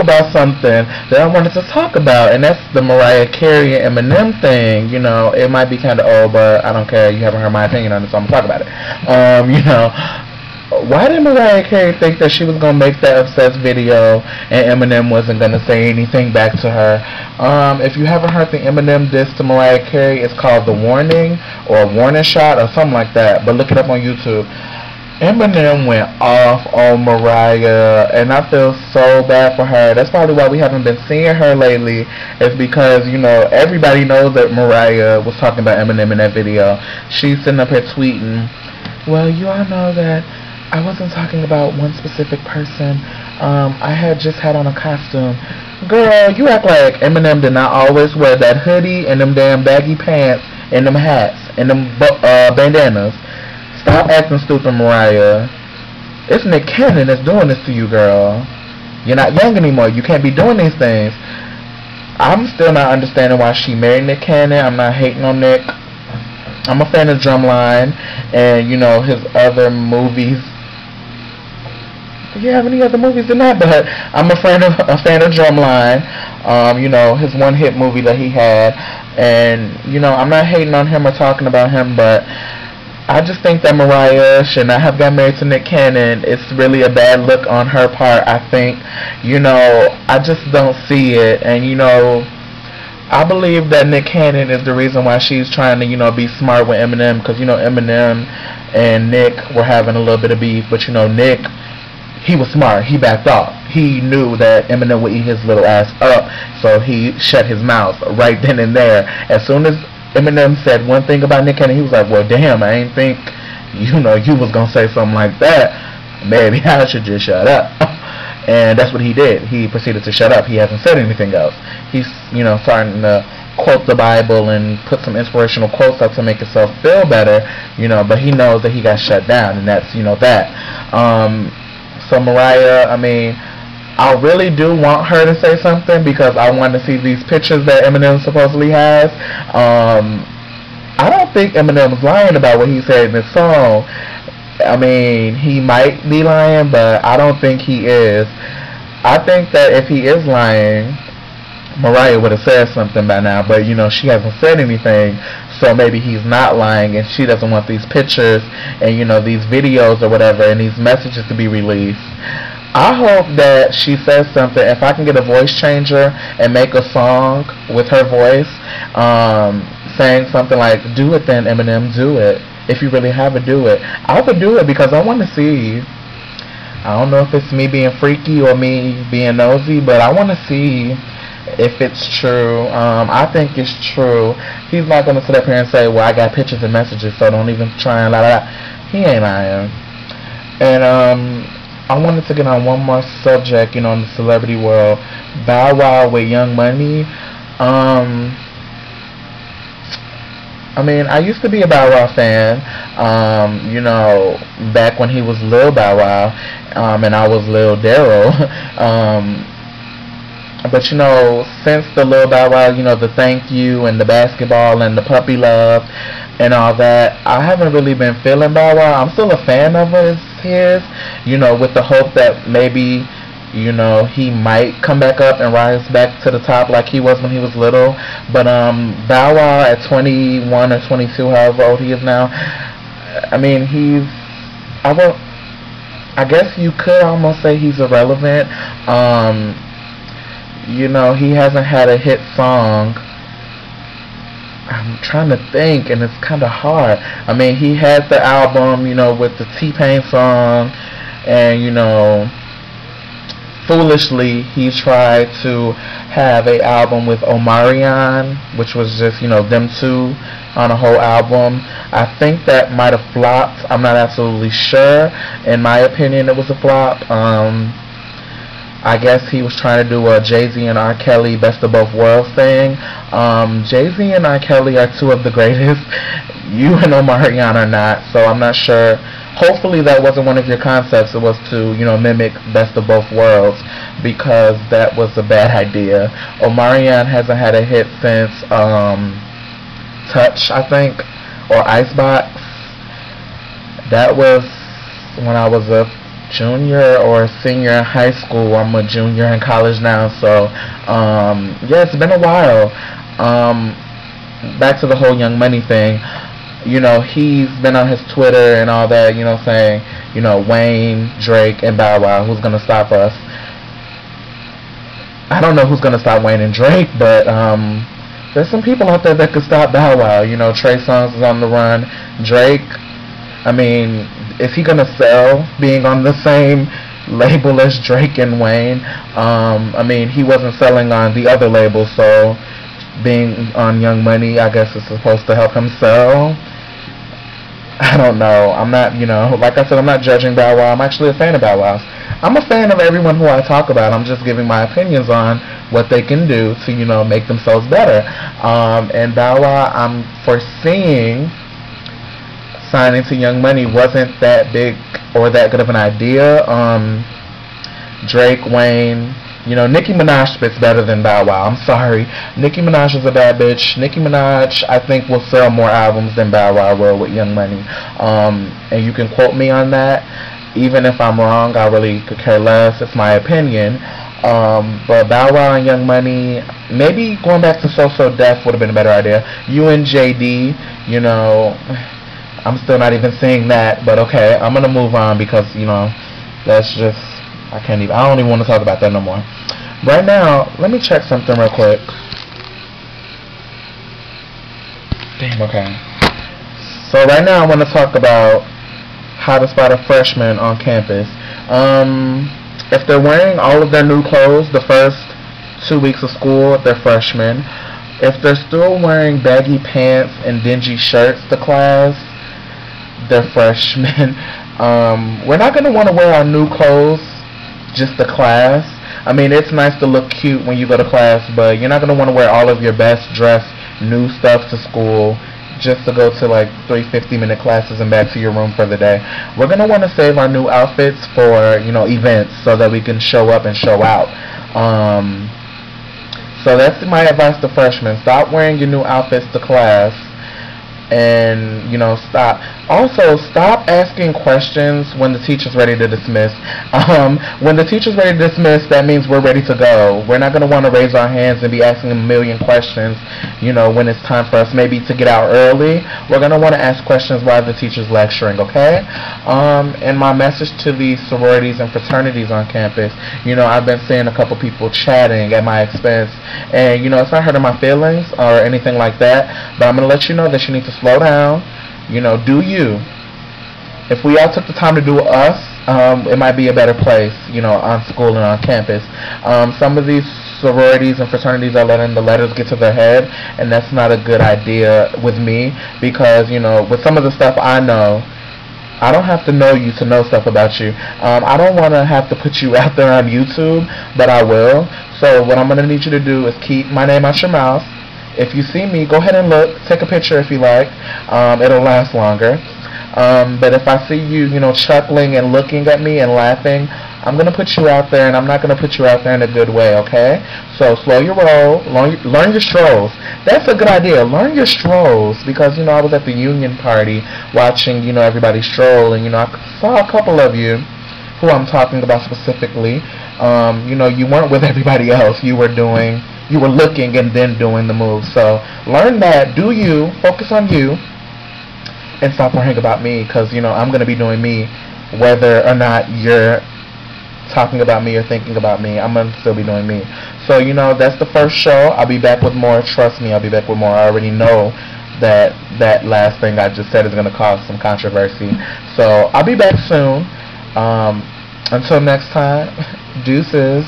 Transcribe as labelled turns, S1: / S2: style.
S1: about something that I wanted to talk about, and that's the Mariah Carey and Eminem thing. You know, it might be kind of old, but I don't care. You haven't heard my opinion on it, so I'm gonna talk about it. You know, why did Mariah Carey think that she was gonna make that Obsessed video and Eminem wasn't gonna say anything back to her? If you haven't heard the Eminem diss to Mariah Carey, it's called The Warning or Warning Shot or something like that. But look it up on YouTube. Eminem went off on Mariah, and I feel so bad for her. That's probably why we haven't been seeing her lately. It's because, you know, everybody knows that Mariah was talking about Eminem in that video. She's sitting up here tweeting, well, you all know that I wasn't talking about one specific person. I had just had on a costume. Girl, you act like Eminem did not always wear that hoodie and them damn baggy pants and them hats and them bandanas. Stop acting stupid, Mariah. It's Nick Cannon that's doing this to you, girl. You're not young anymore. You can't be doing these things. I'm still not understanding why she married Nick Cannon. I'm not hating on Nick. I'm a fan of Drumline and, you know, his other movies. Do you have any other movies than that? But I'm a fan of Drumline. You know, his one hit movie that he had. And, you know, I'm not hating on him or talking about him, but I just think that Mariah should not have got married to Nick Cannon. It's really a bad look on her part, I think. You know, I just don't see it. And, you know, I believe that Nick Cannon is the reason why she's trying to, you know, be smart with Eminem. Because, you know, Eminem and Nick were having a little bit of beef. But, you know, Nick, he was smart. He backed off. He knew that Eminem would eat his little ass up. So he shut his mouth right then and there. As soon as Eminem said one thing about Nick Cannon, he was like, well, damn, I ain't think, you know, you was going to say something like that. Maybe I should just shut up. And that's what he did. He proceeded to shut up. He hasn't said anything else. He's, you know, starting to quote the Bible and put some inspirational quotes out to make himself feel better, you know, but he knows that he got shut down, and that's, you know, that. So Mariah, I mean, I really do want her to say something because I want to see these pictures that Eminem supposedly has. I don't think Eminem's lying about what he said in this song. I mean, he might be lying, but I don't think he is. I think that if he is lying, Mariah would have said something by now, but, you know, she hasn't said anything, so maybe he's not lying and she doesn't want these pictures and, you know, these videos or whatever and these messages to be released. I hope that she says something. If I can get a voice changer and make a song with her voice, saying something like, do it then, Eminem, do it. If you really have it, do it. I would do it because I want to see. I don't know if it's me being freaky or me being nosy, but I want to see if it's true. I think it's true. He's not going to sit up here and say, well, I got pictures and messages, so don't even try and la la la. He ain't lying. And, I wanted to get on one more subject, you know, in the celebrity world. Bow Wow with Young Money. I mean, I used to be a Bow Wow fan, you know, back when he was Lil Bow Wow, and I was Lil Darryl. But, you know, since the Lil Bow Wow, you know, the Thank You and the basketball and the puppy love and all that, I haven't really been feeling Bow Wow. I'm still a fan of his, you know, with the hope that maybe, you know, he might come back up and rise back to the top like he was when he was little. But Bow Wow at 21 or 22, however old he is now, I mean, I guess you could almost say he's irrelevant. You know, he hasn't had a hit song. I'm trying to think, and it's kind of hard. I mean, he had the album, you know, with the T-Pain song, and, you know, foolishly, he tried to have an album with Omarion, which was just, you know, them two on a whole album. I think that might have flopped. I'm not absolutely sure. In my opinion, it was a flop. I guess he was trying to do a Jay-Z and R. Kelly Best of Both Worlds thing. Jay-Z and R. Kelly are two of the greatest. You and Omarion are not, so I'm not sure. Hopefully that wasn't one of your concepts. It was to, you know, mimic Best of Both Worlds, because that was a bad idea. Omarion hasn't had a hit since Touch, I think, or Icebox. That was when I was a junior or senior in high school. I'm a junior in college now, so yeah, it's been a while. Back to the whole Young Money thing. You know, he's been on his Twitter and all that, you know, saying, you know, Wayne, Drake, and Bow Wow, who's gonna stop us? I don't know who's gonna stop Wayne and Drake, but there's some people out there that could stop Bow Wow. You know, Trey Songz is on the run. Drake, I mean, is he gonna sell being on the same label as Drake and Wayne? I mean, he wasn't selling on the other label, so being on Young Money, I guess, is supposed to help him sell. I don't know. I'm not, you know, like I said, I'm not judging Bow Wow. I'm actually a fan of Bow Wow. I'm a fan of everyone who I talk about. I'm just giving my opinions on what they can do to, you know, make themselves better. And Bow Wow, I'm foreseeing signing to Young Money wasn't that big or that good of an idea. Drake, Wayne, you know, Nicki Minaj spits better than Bow Wow. I'm sorry. Nicki Minaj is a bad bitch. Nicki Minaj, I think, will sell more albums than Bow Wow will with Young Money. And you can quote me on that. Even if I'm wrong, I really could care less. It's my opinion. But Bow Wow and Young Money, maybe going back to So So Def would have been a better idea. You and JD, you know, I'm still not even seeing that. But okay, I'm going to move on because, you know, that's just, I don't even want to talk about that no more. Right now, let me check something real quick. Damn, okay. So right now I want to talk about how to spot a freshman on campus. If they're wearing all of their new clothes the first 2 weeks of school, they're freshmen. If they're still wearing baggy pants and dingy shirts to class, they're freshmen. We're not going to want to wear our new clothes just to class. I mean, it's nice to look cute when you go to class, but you're not going to want to wear all of your best dressed new stuff to school just to go to like 3 50-minute classes and back to your room for the day. We're going to want to save our new outfits for, you know, events so that we can show up and show out. So that's my advice to freshmen. Stop wearing your new outfits to class. And, you know, stop asking questions when the teacher's ready to dismiss. When the teacher's ready to dismiss, that means we're ready to go. We're not going to want to raise our hands and be asking a million questions, you know, when it's time for us maybe to get out early. We're going to want to ask questions while the teacher's lecturing, okay? And my message to the sororities and fraternities on campus, you know, I've been seeing a couple people chatting at my expense, and, you know, it's not hurting my feelings or anything like that, but I'm going to let you know that you need to slow down. You know, do you. If we all took the time to do us, it might be a better place, you know, on school and on campus. Some of these sororities and fraternities are letting the letters get to their head, and that's not a good idea with me, because, you know, with some of the stuff I know, I don't have to know you to know stuff about you. I don't want to have to put you out there on YouTube, but I will. So what I'm going to need you to do is keep my name out your mouth. If you see me, go ahead and look. Take a picture if you like. It'll last longer. But if I see you, you know, chuckling and looking at me and laughing, I'm going to put you out there, and I'm not going to put you out there in a good way, okay? So slow your roll. Learn your strolls. That's a good idea. Learn your strolls, because, you know, I was at the union party watching, you know, everybody stroll, and, you know, I saw a couple of you who I'm talking about specifically. You know, you weren't with everybody else. You were looking and then doing the move. So learn that. Do you. Focus on you. And stop worrying about me, because, you know, I'm going to be doing me whether or not you're talking about me or thinking about me. I'm going to still be doing me. So, you know, that's the first show. I'll be back with more. Trust me, I'll be back with more. I already know that last thing I just said is going to cause some controversy. So I'll be back soon. Until next time, deuces.